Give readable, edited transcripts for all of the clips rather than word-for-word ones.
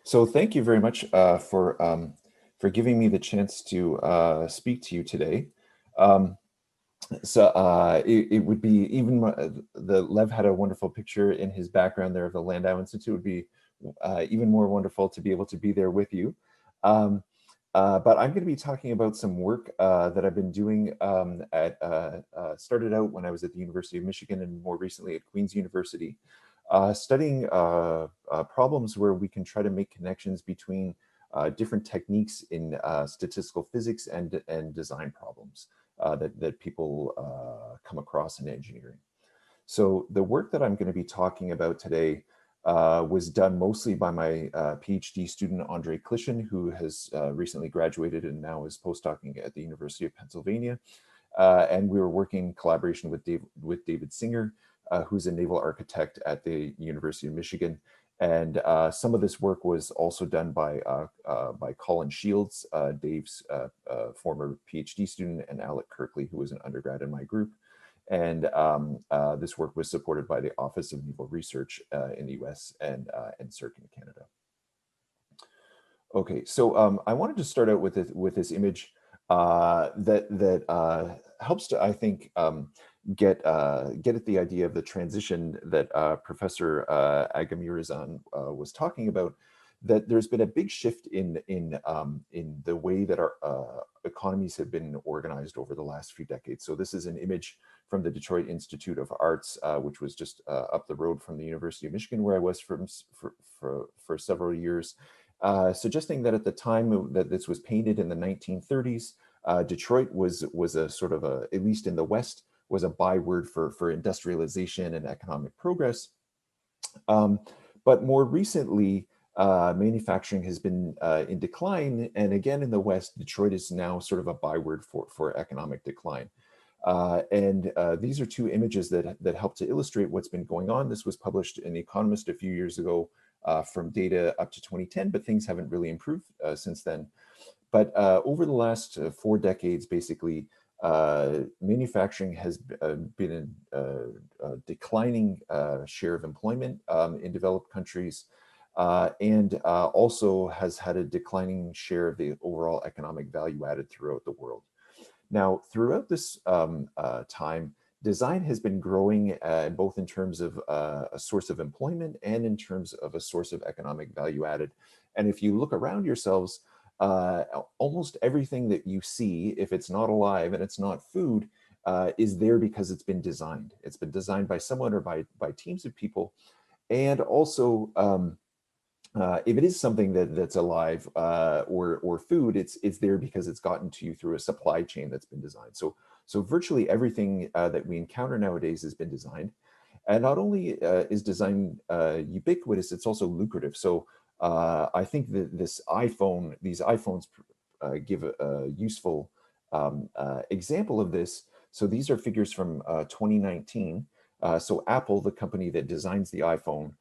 So thank you very much for giving me the chance to speak to you today. Um, it would be the Lev had a wonderful picture in his background there of the Landau Institute. It would be even more wonderful to be able to be there with you. Um, but I'm going to be talking about some work that I've been doing started out when I was at the University of Michigan and more recently at Queen's University, studying problems where we can try to make connections between different techniques in statistical physics and design problems that people come across in engineering. So the work that I'm going to be talking about today was done mostly by my PhD student, Andre Clishan, who has recently graduated and now is postdocing at the University of Pennsylvania. And we were working in collaboration with David Singer, who's a naval architect at the University of Michigan. And some of this work was also done by Colin Shields, Dave's former PhD student, and Alec Kirkley, who was an undergrad in my group. And this work was supported by the Office of Naval Research in the US and NSERC in Canada. Okay, so I wanted to start out with this image that helps to, I think, get at the idea of the transition that Professor Agamirazan was talking about. That there's been a big shift in the way that our economies have been organized over the last few decades. So this is an image from the Detroit Institute of Arts, which was just up the road from the University of Michigan, where I was for several years. Suggesting that at the time that this was painted in the 1930s, Detroit was a sort of at least in the West, was a byword for industrialization and economic progress. But more recently, manufacturing has been in decline. And again, in the West, Detroit is now sort of a byword for economic decline. These are two images that help to illustrate what's been going on. This was published in The Economist a few years ago from data up to 2010, but things haven't really improved since then. But over the last 4 decades, basically, manufacturing has been a declining share of employment in developed countries, and also has had a declining share of the overall economic value added throughout the world. Now, throughout this time, design has been growing both in terms of a source of employment and in terms of a source of economic value added. And if you look around yourselves, almost everything that you see, if it's not alive and it's not food, is there because it's been designed. It's been designed by someone or by teams of people. And also, if it is something that's alive or food, it's there because it's gotten to you through a supply chain that's been designed. So virtually everything that we encounter nowadays has been designed. And not only is design ubiquitous, it's also lucrative. So I think that these iPhones give a useful example of this. So these are figures from 2019. So Apple, the company that designs the iPhone,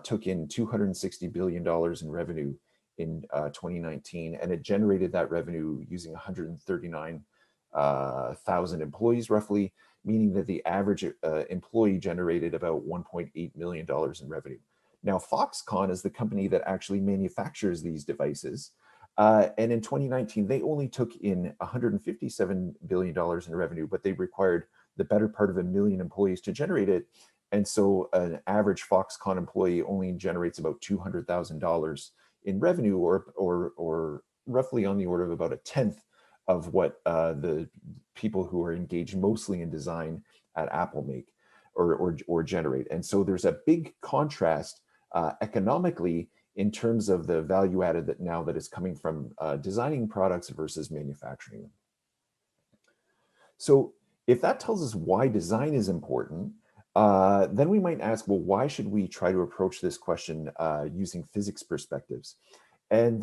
took in $260 billion in revenue in 2019, and it generated that revenue using 139,000 employees roughly, meaning that the average employee generated about $1.8 million in revenue. Now, Foxconn is the company that actually manufactures these devices. And in 2019, they only took in $157 billion in revenue, but they required the better part of 1 million employees to generate it. And so an average Foxconn employee only generates about $200,000 in revenue, or roughly on the order of about 1/10 of what the people who are engaged mostly in design at Apple make or generate. And so there's a big contrast economically in terms of the value added that is coming from designing products versus manufacturing them. So if that tells us why design is important, then we might ask, well, why should we try to approach this question using physics perspectives? And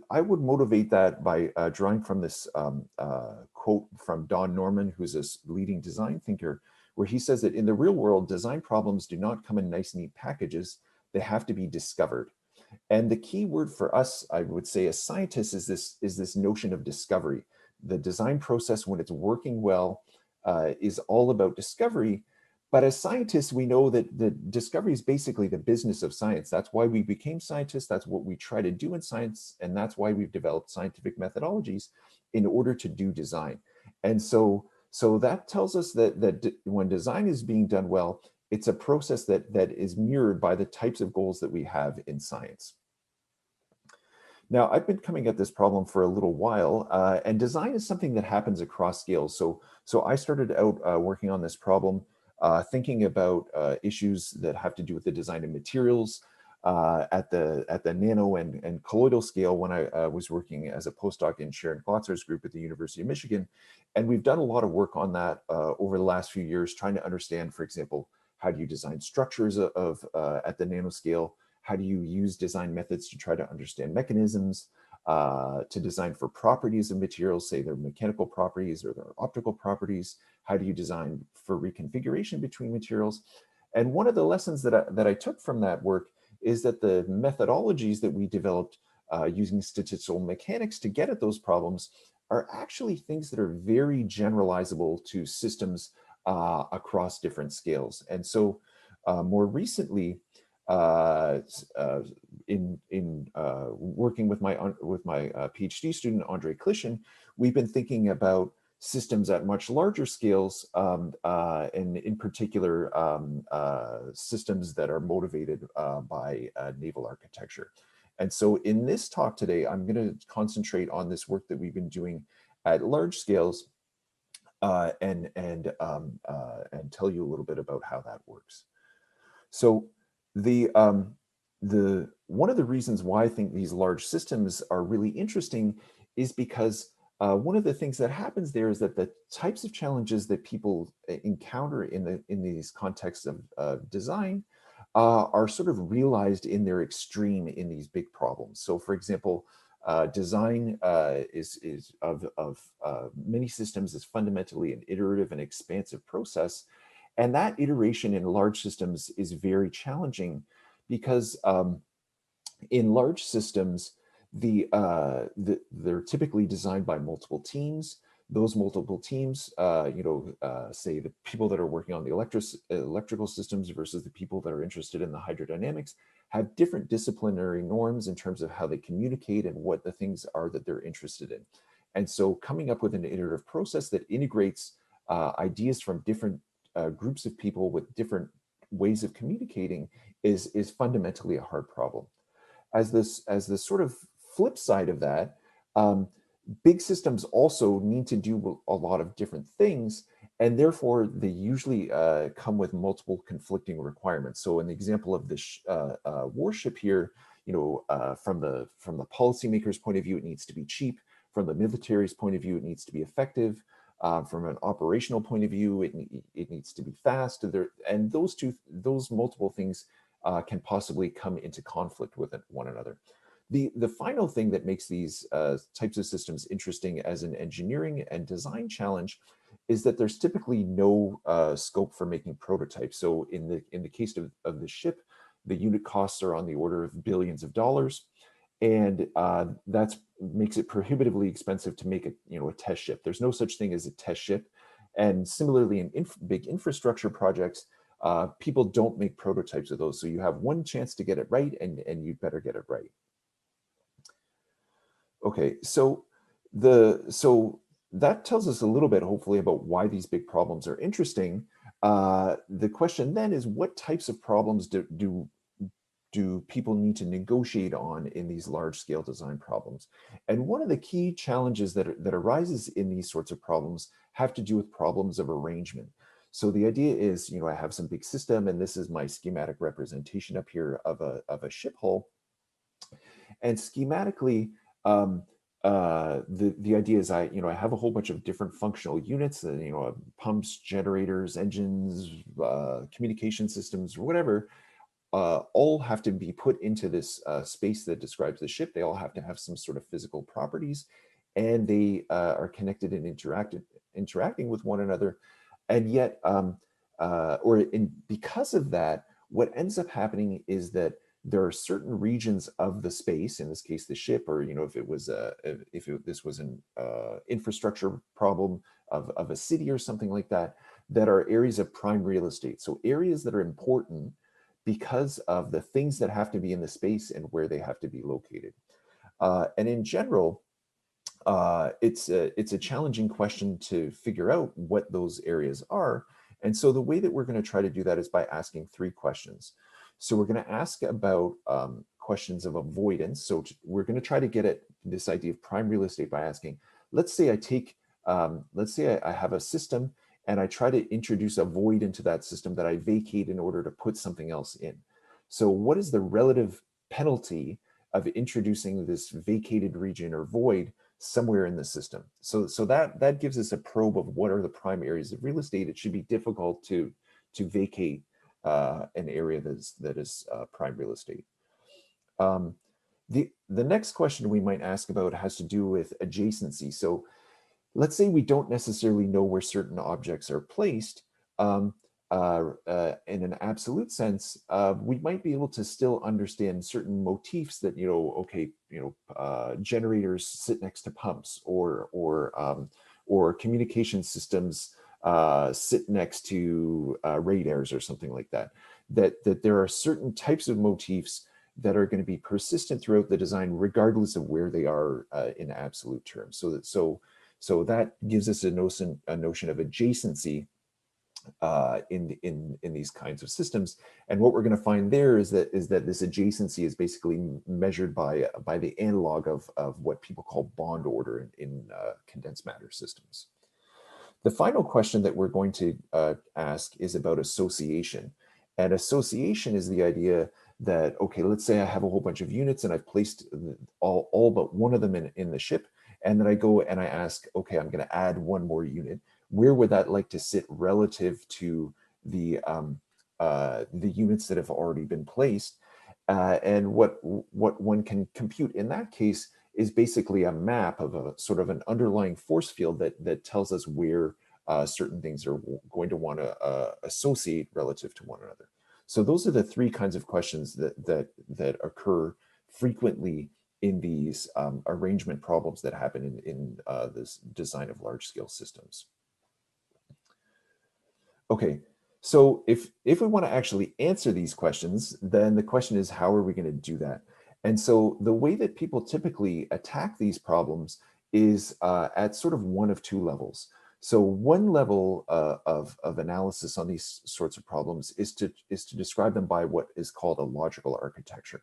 I would motivate that by drawing from this quote from Don Norman, who's a leading design thinker, where he says that in the real world, design problems do not come in nice, neat packages. They have to be discovered. And the key word for us, I would say, as scientists, is this notion of discovery. The design process, when it's working well, is all about discovery. But as scientists, we know that the discovery is basically the business of science. That's why we became scientists. That's what we try to do in science. And that's why we've developed scientific methodologies in order to do design. And so that tells us that when design is being done well, it's a process that is mirrored by the types of goals that we have in science. Now, I've been coming at this problem for a little while, and design is something that happens across scales. So I started out working on this problem, thinking about issues that have to do with the design of materials at the nano and colloidal scale when I was working as a postdoc in Sharon Glotzer's group at the University of Michigan. And we've done a lot of work on that over the last few years, trying to understand, for example, how do you design structures at the nanoscale? How do you use design methods to try to understand mechanisms, to design for properties of materials, say their mechanical properties or their optical properties? How do you design for reconfiguration between materials? And one of the lessons that I took from that work is that the methodologies that we developed using statistical mechanics to get at those problems are actually things that are very generalizable to systems across different scales. And so more recently, in working with my PhD student Andre Klishin, we've been thinking about systems at much larger scales, and in particular systems that are motivated by naval architecture. And so in this talk today, I'm going to concentrate on this work that we've been doing at large scales, and tell you a little bit about how that works. So the one of the reasons why I think these large systems are really interesting is because one of the things that happens there is that the types of challenges that people encounter in these contexts of design are sort of realized in their extreme in these big problems. So, for example, design is of many systems is fundamentally an iterative and expansive process. And that iteration in large systems is very challenging because in large systems, they're typically designed by multiple teams. Those multiple teams, say the people that are working on the electrical systems versus the people that are interested in the hydrodynamics, have different disciplinary norms in terms of how they communicate and what the things are that they're interested in. And so coming up with an iterative process that integrates ideas from different groups of people with different ways of communicating is fundamentally a hard problem. As the sort of flip side of that, big systems also need to do a lot of different things, and therefore they usually come with multiple conflicting requirements. So in the example of this warship here, from the policymaker's point of view, it needs to be cheap. From the military's point of view, it needs to be effective. From an operational point of view, it needs to be fast. And those multiple things can possibly come into conflict with one another. The final thing that makes these types of systems interesting as an engineering and design challenge is that there's typically no scope for making prototypes. So in the case of the ship, the unit costs are on the order of billions of dollars. And that makes it prohibitively expensive to make a test ship. There's no such thing as a test ship. And similarly, in big infrastructure projects, people don't make prototypes of those. So you have one chance to get it right, and you better get it right. Okay, so that tells us a little bit, hopefully, about why these big problems are interesting. The question then is, what types of problems do people need to negotiate on in these large scale design problems? And one of the key challenges that arises in these sorts of problems have to do with problems of arrangement. So the idea is, I have some big system, and this is my schematic representation up here of a ship hull. And schematically, the idea is I have a whole bunch of different functional units, pumps, generators, engines, communication systems, or whatever. All have to be put into this space that describes the ship. They all have to have some sort of physical properties, and they are connected and interacting with one another. And yet, because of that, what ends up happening is that there are certain regions of the space, in this case, the ship, or if this was an infrastructure problem of a city or something like that, that are areas of prime real estate. So areas that are important because of the things that have to be in the space and where they have to be located. And in general, it's a challenging question to figure out what those areas are. And so the way that we're going to try to do that is by asking 3 questions. So we're going to ask about questions of avoidance. So we're going to try to get at this idea of prime real estate by asking, let's say I have a system and I try to introduce a void into that system that I vacate in order to put something else in. So what is the relative penalty of introducing this vacated region or void somewhere in the system? So that gives us a probe of what are the prime areas of real estate. It should be difficult to vacate an area that is prime real estate. The next question we might ask about has to do with adjacency. So let's say we don't necessarily know where certain objects are placed. In an absolute sense, we might be able to still understand certain motifs that, generators sit next to pumps, or communication systems sit next to radars or something like that. That there are certain types of motifs that are going to be persistent throughout the design, regardless of where they are in absolute terms. So that gives us a notion of adjacency in these kinds of systems. And what we're going to find there is that this adjacency is basically measured by the analog of what people call bond order in condensed matter systems. The final question that we're going to ask is about association. And association is the idea that, okay, let's say I have a whole bunch of units and I've placed all but one of them in the ship. And then I go and I ask, okay, I'm going to add one more unit. Where would that like to sit relative to the units that have already been placed? And what one can compute in that case is basically a map of a sort of an underlying force field that tells us where certain things are going to want to associate relative to one another. So those are the 3 kinds of questions that occur frequently in these arrangement problems that happen in this design of large-scale systems. Okay, so if we want to actually answer these questions, then the question is, how are we going to do that? And so the way that people typically attack these problems is at sort of one of 2 levels. So one level of analysis on these sorts of problems is to describe them by what is called a logical architecture.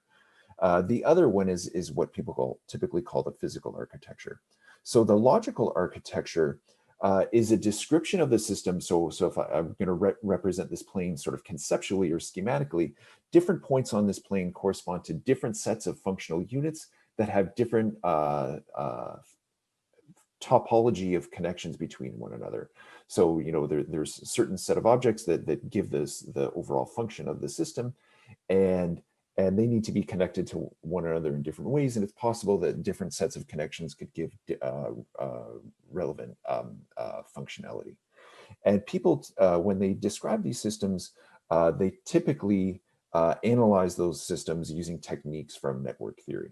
The other one is what people typically call the physical architecture. So the logical architecture is a description of the system. So if I'm going to represent this plane sort of conceptually or schematically, different points on this plane correspond to different sets of functional units that have different topology of connections between one another. So, there's a certain set of objects that give the overall function of the system, and they need to be connected to one another in different ways. And it's possible that different sets of connections could give relevant functionality. And people, when they describe these systems, they typically analyze those systems using techniques from network theory.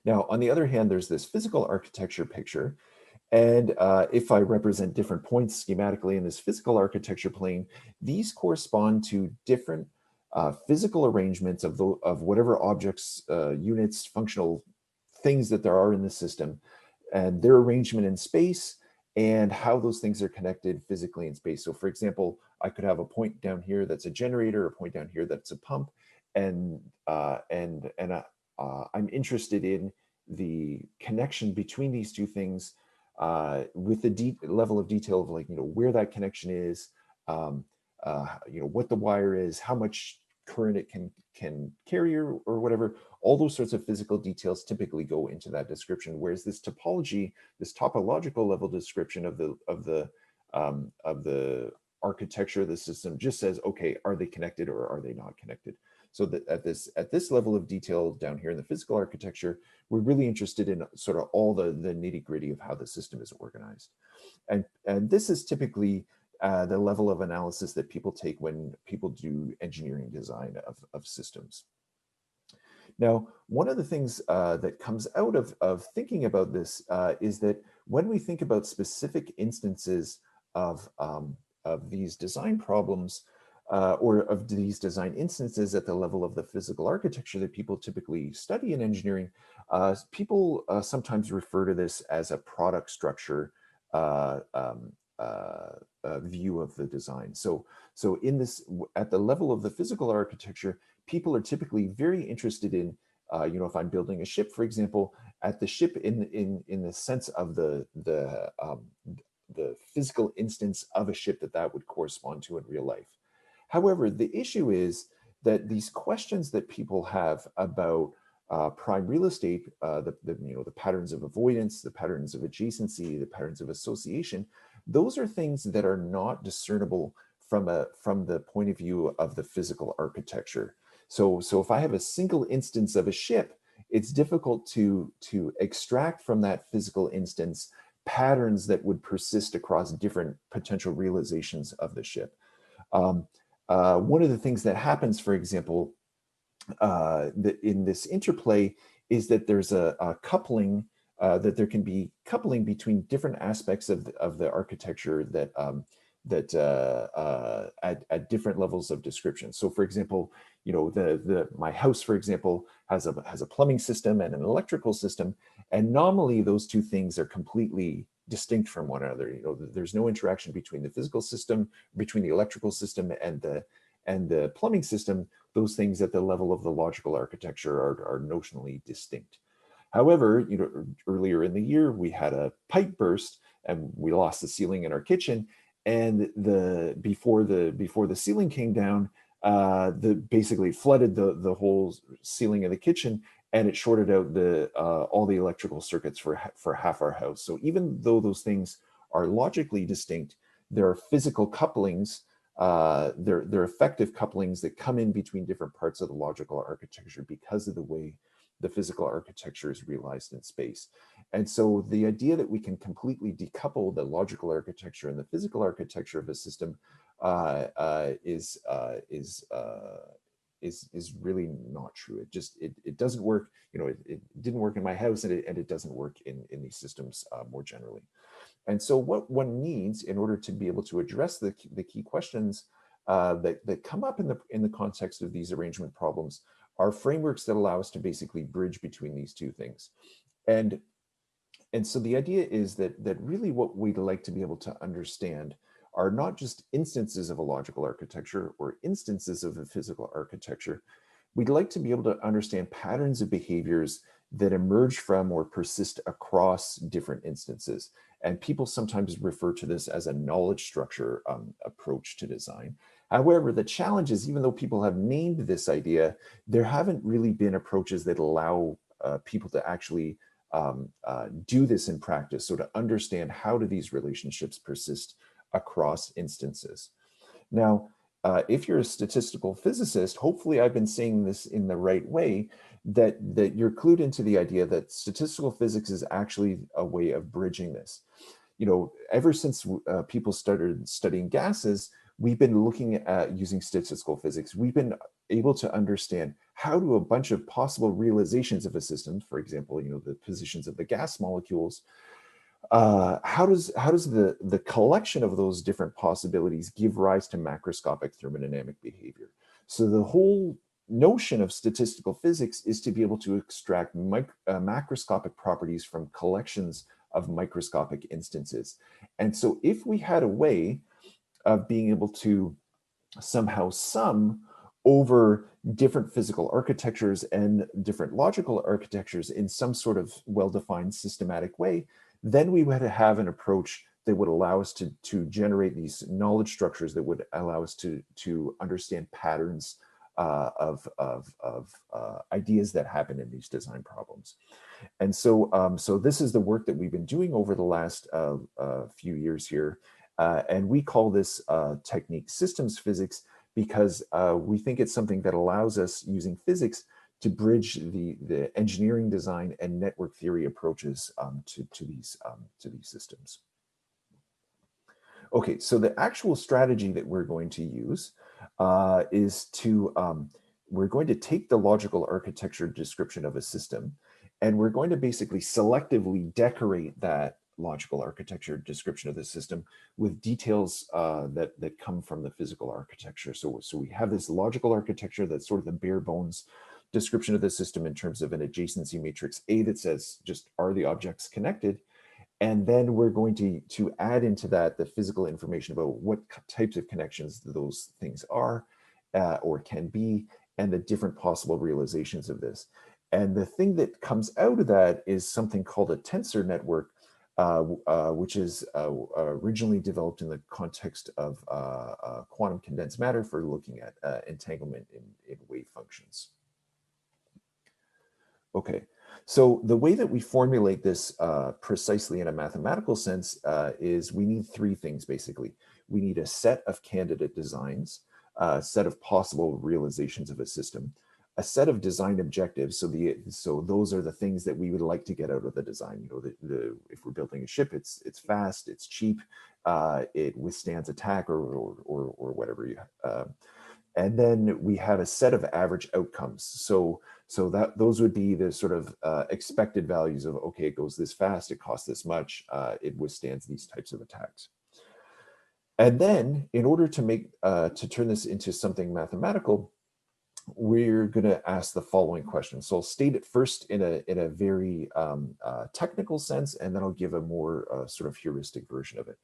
Now, on the other hand, there's this physical architecture picture. And if I represent different points schematically in this physical architecture plane, these correspond to different physical arrangements of whatever objects, units, functional things that there are in the system, and their arrangement in space, and how those things are connected physically in space. So for example, I could have a point down here that's a generator, a point down here that's a pump, and I'm interested in the connection between these 2 things with the deep level of detail of, like, where that connection is, what the wire is, how much current it can carry or whatever. All those sorts of physical details typically go into that description, whereas this topology, this topological level description of the architecture of the system just says, okay, are they connected or are they not connected? So that at this level of detail down here in the physical architecture, we're really interested in sort of all the nitty-gritty of how the system is organized. And this is typically the level of analysis that people take when people do engineering design of systems. Now, one of the things that comes out of thinking about this is that when we think about specific instances of these design problems or of these design instances at the level of the physical architecture that people typically study in engineering, people sometimes refer to this as a product structure view of the design. So in this, at the level of the physical architecture, people are typically very interested in, if I'm building a ship, for example, at the ship in the sense of the physical instance of a ship that would correspond to in real life. However, the issue is that these questions that people have about prime real estate, the patterns of avoidance, the patterns of adjacency, the patterns of association, those are things that are not discernible from the point of view of the physical architecture. So if I have a single instance of a ship, it's difficult to extract from that physical instance patterns that would persist across different potential realizations of the ship. One of the things that happens, for example, in this interplay is that there's a coupling, that there can be coupling between different aspects of the architecture that at different levels of description. So, for example, my house, for example, has a plumbing system and an electrical system, and nominally those two things are completely distinct from one another. There's no interaction between the physical system, between the electrical system and the plumbing system. Those things at the level of the logical architecture are notionally distinct. However, earlier in the year we had a pipe burst and we lost the ceiling in our kitchen, and before the ceiling came down, basically flooded the whole ceiling of the kitchen, and it shorted out all the electrical circuits for half our house. So even though those things are logically distinct, there are physical couplings. They're effective couplings that come in between different parts of the logical architecture because of the way the physical architecture is realized in space. And so the idea that we can completely decouple the logical architecture and the physical architecture of a system is really not true. It doesn't work. It didn't work in my house, and it doesn't work in these systems more generally. And so what one needs in order to be able to address the key questions that come up in the context of these arrangement problems are frameworks that allow us to basically bridge between these two things. And so the idea is that really what we'd like to be able to understand are not just instances of a logical architecture or instances of a physical architecture. We'd like to be able to understand patterns of behaviors that emerge from or persist across different instances. And people sometimes refer to this as a knowledge structure approach to design. However, the challenge is, even though people have named this idea, there haven't really been approaches that allow people to actually do this in practice. So to understand, how do these relationships persist across instances? Now, if you're a statistical physicist, hopefully I've been saying this in the right way, that you're clued into the idea that statistical physics is actually a way of bridging this. Ever since people started studying gases, we've been looking at using statistical physics. We've been able to understand how do a bunch of possible realizations of a system, for example, the positions of the gas molecules, how does the collection of those different possibilities give rise to macroscopic thermodynamic behavior? So the whole notion of statistical physics is to be able to extract macroscopic properties from collections of microscopic instances. And so if we had a way of being able to somehow sum over different physical architectures and different logical architectures in some sort of well-defined systematic way, then we would have an approach that would allow us to generate these knowledge structures that would allow us to understand patterns of ideas that happen in these design problems. And so, so this is the work that we've been doing over the last few years here. And we call this technique systems physics, because we think it's something that allows us, using physics, to bridge the engineering design and network theory approaches to these systems. Okay, so the actual strategy that we're going to use is we're going to take the logical architecture description of a system, and we're going to basically selectively decorate that logical architecture description of the system with details that come from the physical architecture. So we have this logical architecture that's sort of the bare bones description of the system in terms of an adjacency matrix A that says just are the objects connected, and then we're going to add into that the physical information about what types of connections those things are or can be, and the different possible realizations of this. And the thing that comes out of that is something called a tensor network, which is originally developed in the context of quantum condensed matter for looking at entanglement in wave functions. Okay, so the way that we formulate this precisely in a mathematical sense is we need three things, basically. We need a set of candidate designs, a set of possible realizations of a system, a set of design objectives. So those are the things that we would like to get out of the design. You know, if we're building a ship, it's fast, it's cheap, it withstands attack or whatever you. And then we have a set of average outcomes. So that those would be the sort of expected values of, okay, it goes this fast, it costs this much, it withstands these types of attacks. And then in order to make to turn this into something mathematical, we're going to ask the following question. So I'll state it first in a very technical sense, and then I'll give a more sort of heuristic version of it.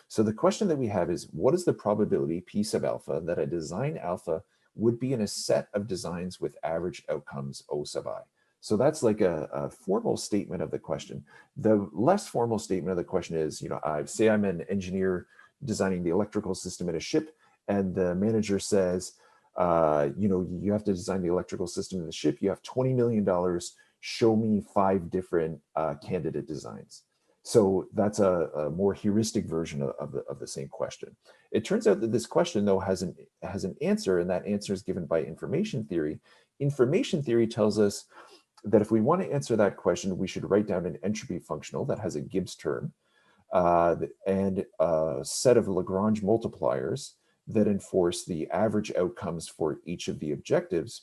So the question that we have is, what is the probability P sub alpha that a design alpha would be in a set of designs with average outcomes O sub I? So that's like a formal statement of the question. The less formal statement of the question is, you know, I say I'm an engineer designing the electrical system in a ship, and the manager says, you know, you have to design the electrical system in the ship. You have $20 million. Show me 5 different candidate designs. So that's a more heuristic version of the same question. It turns out that this question, though, has an answer, and that answer is given by information theory. Information theory tells us that if we want to answer that question, we should write down an entropy functional that has a Gibbs term and a set of Lagrange multipliers that enforce the average outcomes for each of the objectives.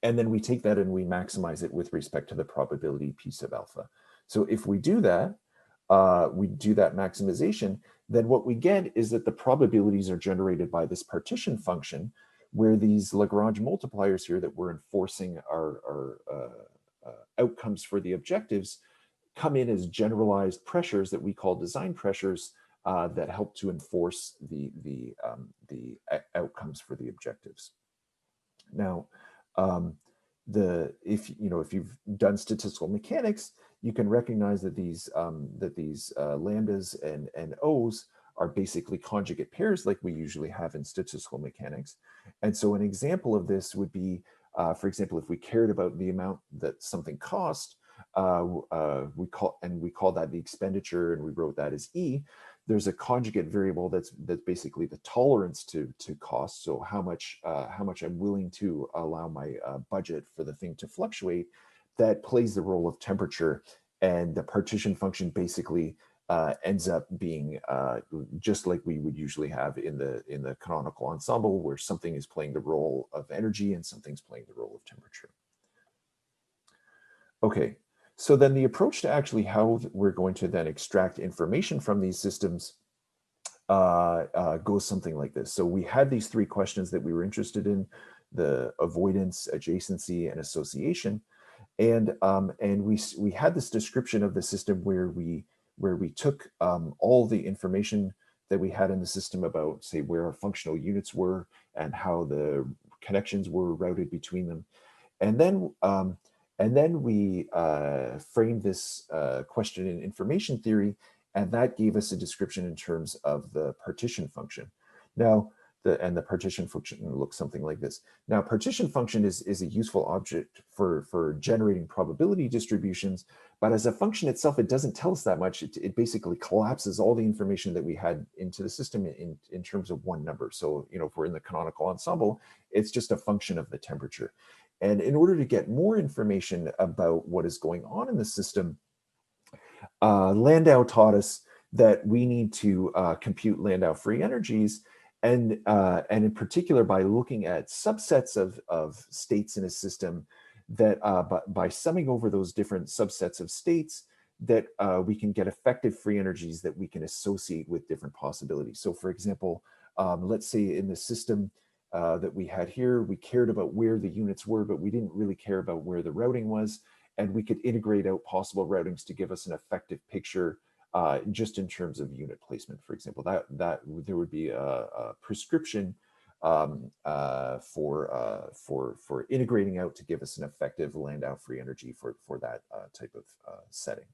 And then we take that and we maximize it with respect to the probability P sub alpha. So if we do that maximization, then what we get is that the probabilities are generated by this partition function, where these Lagrange multipliers here that we're enforcing our outcomes for the objectives come in as generalized pressures that we call design pressures that help to enforce the outcomes for the objectives. Now, if you've done statistical mechanics, you can recognize that these lambdas and O's are basically conjugate pairs like we usually have in statistical mechanics. And so an example of this would be, for example, if we cared about the amount that something cost, we call that the expenditure, and we wrote that as E. There's a conjugate variable that's basically the tolerance to cost. So how much I'm willing to allow my budget for the thing to fluctuate, that plays the role of temperature. And the partition function basically ends up being just like we would usually have in the canonical ensemble, where something is playing the role of energy and something's playing the role of temperature. Okay. So then the approach to actually how we're going to then extract information from these systems goes something like this. So we had these 3 questions that we were interested in: the avoidance, adjacency, and association. And we had this description of the system where we took all the information that we had in the system about, say, where our functional units were and how the connections were routed between them. And then we framed this question in information theory, and that gave us a description in terms of the partition function. Now, the partition function looks something like this. Now, partition function is a useful object for generating probability distributions, but as a function itself, it doesn't tell us that much. It basically collapses all the information that we had into the system in terms of one number. So, you know, if we're in the canonical ensemble, it's just a function of the temperature. And in order to get more information about what is going on in the system, Landau taught us that we need to compute Landau free energies, and in particular by looking at subsets of states in a system, that by summing over those different subsets of states, that we can get effective free energies that we can associate with different possibilities. So for example, let's say in the system that we had here, we cared about where the units were, but we didn't really care about where the routing was. And we could integrate out possible routings to give us an effective picture just in terms of unit placement. For example, that there would be a prescription for integrating out to give us an effective Landau free energy for that type of setting.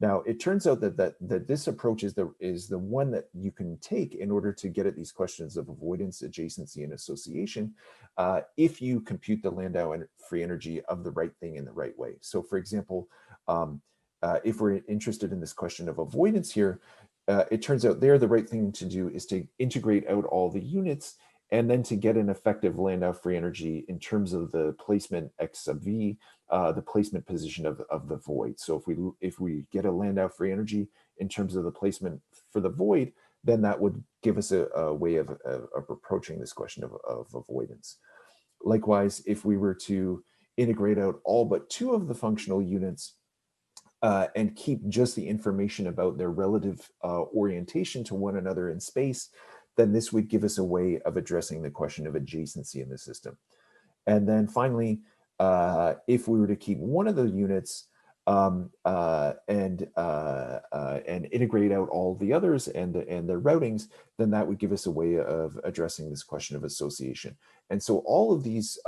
Now, it turns out that this approach is the one that you can take in order to get at these questions of avoidance, adjacency, and association if you compute the Landau and free energy of the right thing in the right way. So for example, if we're interested in this question of avoidance here, it turns out there the right thing to do is to integrate out all the units and then to get an effective Landau free energy in terms of the placement x sub v, the placement position of the void. So if we get a Landau free energy in terms of the placement for the void, then that would give us a way of approaching this question of avoidance. Likewise, if we were to integrate out all but two of the functional units and keep just the information about their relative orientation to one another in space, then this would give us a way of addressing the question of adjacency in the system. And then finally, if we were to keep one of the units and integrate out all the others and their routings, then that would give us a way of addressing this question of association. And so all of these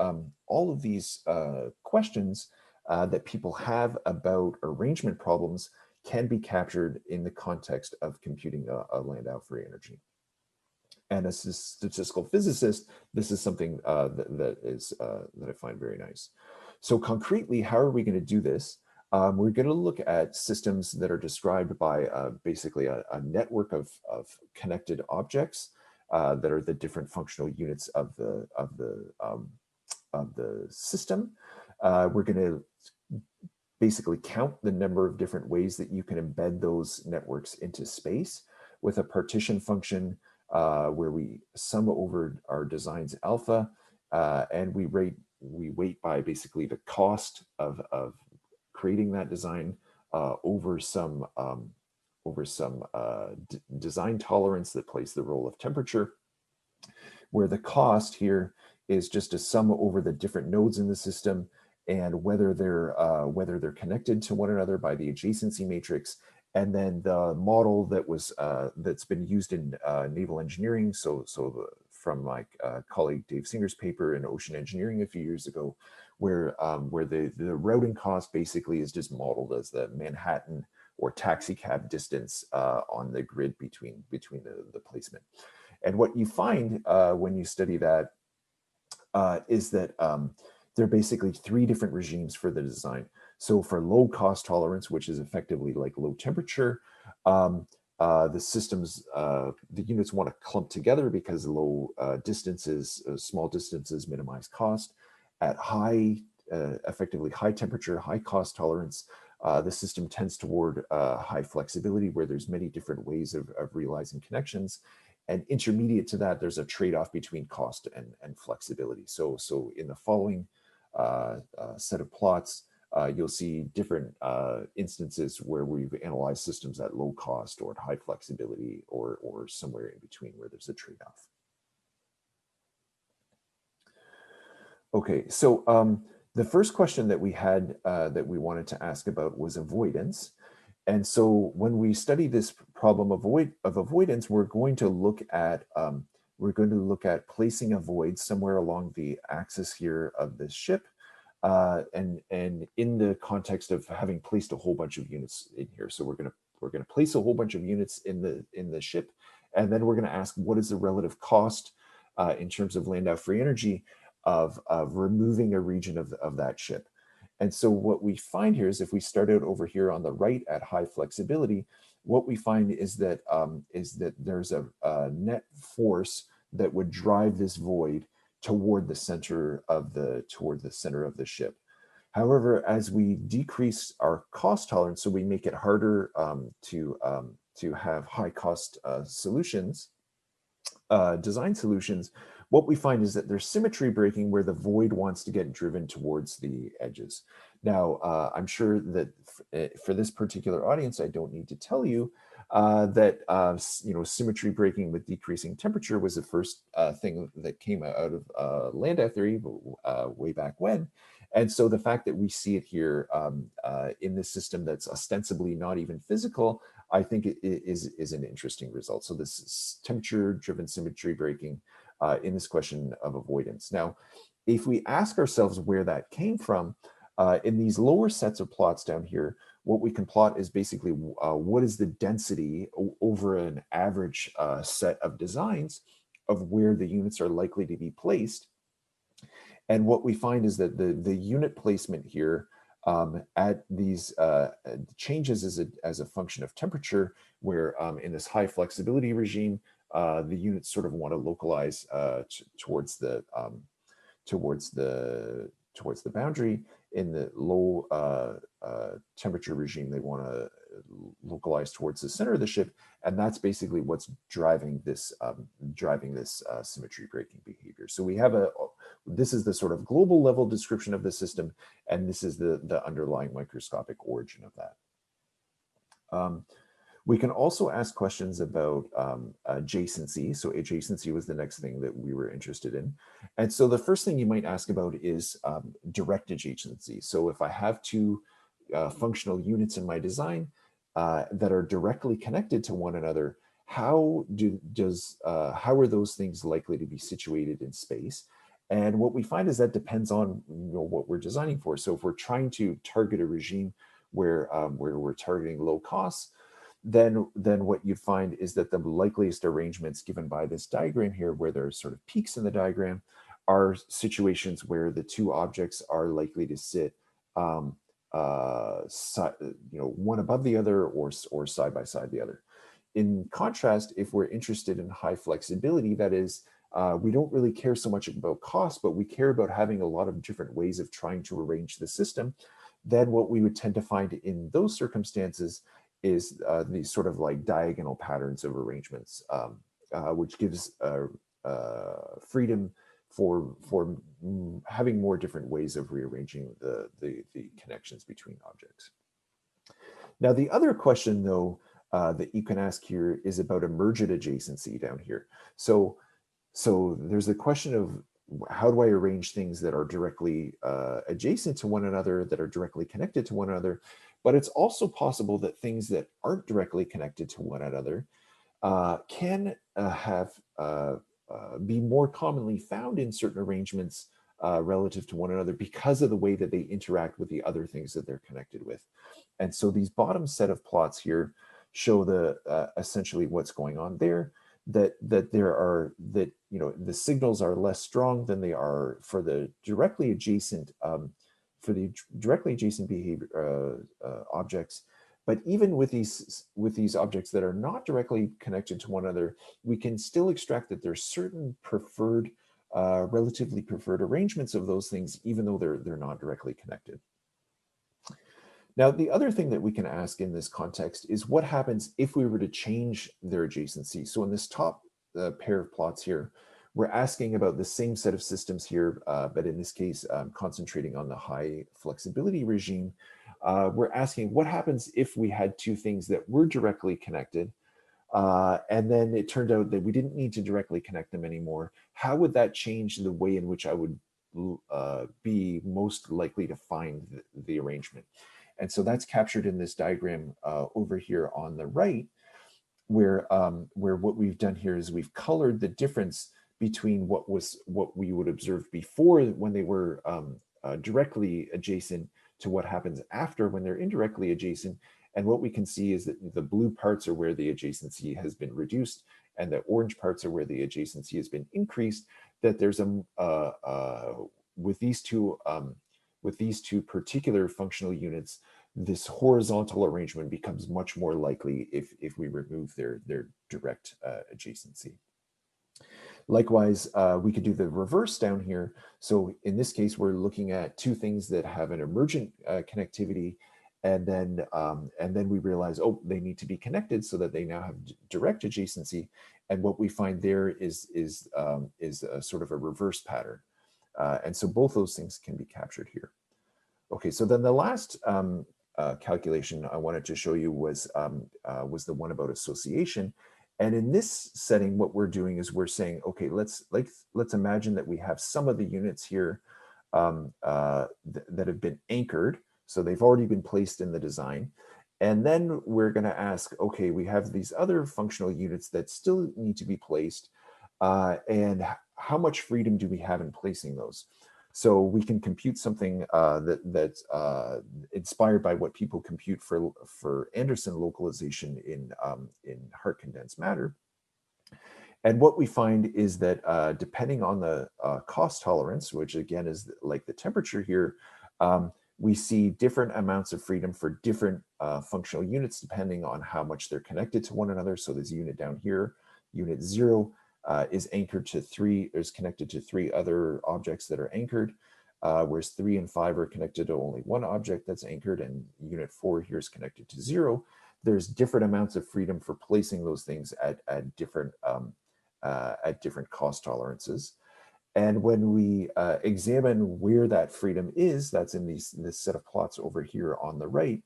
questions that people have about arrangement problems can be captured in the context of computing a Landau free energy. And as a statistical physicist, this is something that I find very nice. So concretely, how are we going to do this? We're going to look at systems that are described by basically a network of connected objects that are the different functional units of the system. We're going to basically count the number of different ways that you can embed those networks into space with a partition function where we sum over our designs alpha, and we weight by basically the cost of creating that design over some design tolerance that plays the role of temperature, where the cost here is just a sum over the different nodes in the system and whether they're connected to one another by the adjacency matrix. And then the model that was that's been used in naval engineering, so from my colleague Dave Singer's paper in Ocean Engineering a few years ago, where the routing cost basically is just modeled as the Manhattan or taxi cab distance on the grid between the placement. And what you find when you study that is that there are basically three different regimes for the design. So for low cost tolerance, which is effectively like low temperature, the systems, the units want to clump together because low distances, small distances minimize cost. At high, effectively high temperature, high cost tolerance, the system tends toward high flexibility where there's many different ways of realizing connections. And intermediate to that, there's a trade-off between cost and flexibility. So in the following set of plots, you'll see different instances where we've analyzed systems at low cost or at high flexibility or somewhere in between where there's a trade-off. Okay, so the first question that we had that we wanted to ask about was avoidance. And so when we study this problem of avoidance, we're going to look at placing a void somewhere along the axis here of this ship. And in the context of having placed a whole bunch of units in here. So we're gonna place a whole bunch of units in the ship, and then we're gonna ask what is the relative cost in terms of Landau free energy of removing a region of that ship. And so what we find here is if we start out over here on the right at high flexibility, what we find is that there's a net force that would drive this void toward the center of the ship. However, as we decrease our cost tolerance, so we make it harder to have high cost solutions, design solutions, what we find is that there's symmetry breaking where the void wants to get driven towards the edges. Now, I'm sure that for this particular audience, I don't need to tell you that symmetry breaking with decreasing temperature was the first thing that came out of Landau theory way back when. And so the fact that we see it here in this system that's ostensibly not even physical, I think it is an interesting result. So this is temperature-driven symmetry breaking in this question of avoidance. Now, if we ask ourselves where that came from, in these lower sets of plots down here, what we can plot is basically what is the density over an average set of designs of where the units are likely to be placed. And what we find is that the unit placement here at these changes as a function of temperature, where in this high flexibility regime, the units sort of want to localize towards the boundary. In the low temperature regime, they want to localize towards the center of the ship, and that's basically what's driving this symmetry breaking behavior. So we have this is the sort of global level description of the system, and this is the underlying microscopic origin of that. We can also ask questions about adjacency. So adjacency was the next thing that we were interested in. And so the first thing you might ask about is direct adjacency. So if I have two functional units in my design that are directly connected to one another, how are those things likely to be situated in space? And what we find is that depends on what we're designing for. So if we're trying to target a regime where we're targeting low costs, then what you'd find is that the likeliest arrangements given by this diagram here, where there's sort of peaks in the diagram, are situations where the two objects are likely to sit one above the other or side by side the other. In contrast, if we're interested in high flexibility, that is, we don't really care so much about cost, but we care about having a lot of different ways of trying to arrange the system, then what we would tend to find in those circumstances is these sort of like diagonal patterns of arrangements, which gives freedom for having more different ways of rearranging the connections between objects. Now, the other question, though, that you can ask here is about emergent adjacency down here. So there's the question of how do I arrange things that are directly adjacent to one another, that are directly connected to one another? But it's also possible that things that aren't directly connected to one another can be more commonly found in certain arrangements relative to one another because of the way that they interact with the other things that they're connected with. And so these bottom set of plots here show essentially what's going on there. That the signals are less strong than they are for the directly adjacent behavior objects. But even with these objects that are not directly connected to one another, we can still extract that there's certain relatively preferred arrangements of those things, even though they're not directly connected. Now, the other thing that we can ask in this context is what happens if we were to change their adjacency. So in this top pair of plots here, we're asking about the same set of systems here, but in this case, concentrating on the high flexibility regime. We're asking what happens if we had two things that were directly connected, and then it turned out that we didn't need to directly connect them anymore. How would that change the way in which I would be most likely to find the arrangement? And so that's captured in this diagram over here on the right, where what we've done here is we've colored the difference between what we would observe before when they were directly adjacent to what happens after when they're indirectly adjacent. And what we can see is that the blue parts are where the adjacency has been reduced, and the orange parts are where the adjacency has been increased. That there's with these two particular functional units, this horizontal arrangement becomes much more likely if we remove their direct adjacency. Likewise, we could do the reverse down here. So in this case, we're looking at two things that have an emergent connectivity, and then we realize, oh, they need to be connected so that they now have direct adjacency. And what we find there is a sort of a reverse pattern. And so both those things can be captured here. Okay, so then the last calculation I wanted to show you was the one about association. And in this setting, what we're doing is we're saying, okay, let's imagine that we have some of the units here that have been anchored. So they've already been placed in the design. And then we're going to ask, okay, we have these other functional units that still need to be placed. And how much freedom do we have in placing those? So we can compute something that's inspired by what people compute for Anderson localization in Hart condensed matter. And what we find is that depending on the cost tolerance, which again is like the temperature here, we see different amounts of freedom for different functional units depending on how much they're connected to one another. So this unit down here, unit 0, is anchored to 3, is connected to 3 other objects that are anchored, whereas 3 and 5 are connected to only one object that's anchored, and unit 4 here is connected to 0. There's different amounts of freedom for placing those things at different cost tolerances. And when we examine where that freedom is, that's in this set of plots over here on the right,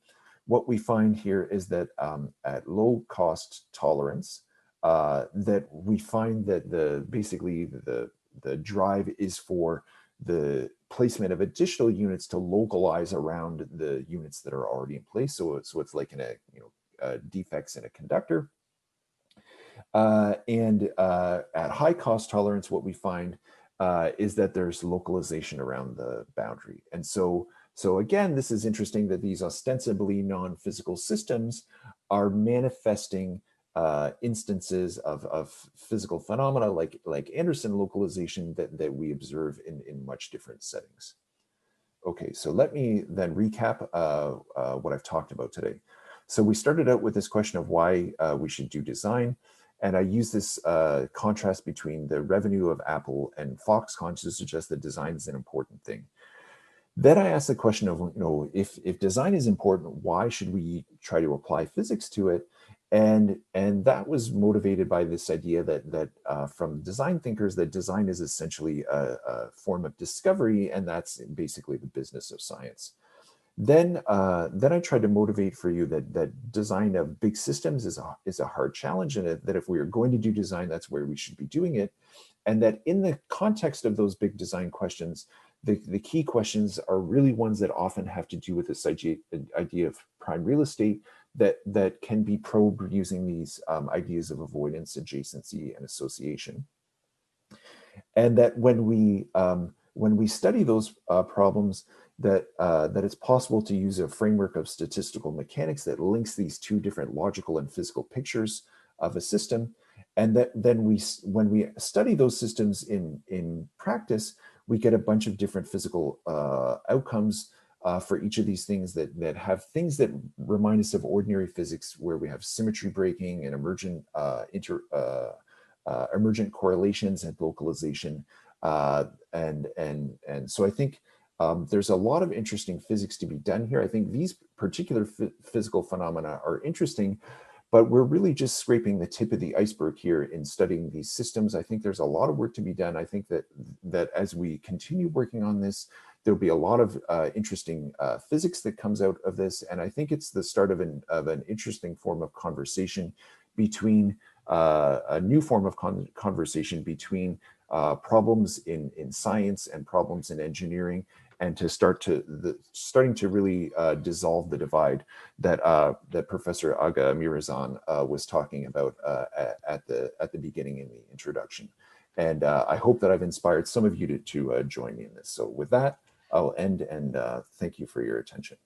what we find here is that at low cost tolerance, that we find that basically the drive is for the placement of additional units to localize around the units that are already in place. So it's like in defects in a conductor. And at high cost tolerance, what we find is that there's localization around the boundary. And so again, this is interesting that these ostensibly non-physical systems are manifesting instances of physical phenomena like Anderson localization that we observe in much different settings. Okay, so let me then recap what I've talked about today. So we started out with this question of why we should do design. And I use this contrast between the revenue of Apple and Foxconn to suggest that design is an important thing. Then I asked the question of, if design is important, why should we try to apply physics to it? And that was motivated by this idea that from design thinkers, that design is essentially a form of discovery, and that's basically the business of science. Then I tried to motivate for you that design of big systems is a hard challenge, and that if we are going to do design, that's where we should be doing it. And that in the context of those big design questions, the key questions are really ones that often have to do with this idea of prime real estate that can be probed using these ideas of avoidance, adjacency, and association. And that when we study those problems, that it's possible to use a framework of statistical mechanics that links these two different logical and physical pictures of a system, and that then when we study those systems in practice, we get a bunch of different physical outcomes for each of these things that have things that remind us of ordinary physics, where we have symmetry breaking and emergent correlations and localization, and so I think there's a lot of interesting physics to be done here. I think these particular physical phenomena are interesting, but we're really just scraping the tip of the iceberg here in studying these systems. I think there's a lot of work to be done. I think that as we continue working on this, there'll be a lot of interesting physics that comes out of this, and I think it's the start of an interesting form of conversation between a new form of conversation between problems in science and problems in engineering, and to starting to really dissolve the divide that Professor Aga Mirazan was talking about at the beginning in the introduction. And I hope that I've inspired some of you to join me in this. So with that, I'll end, and thank you for your attention.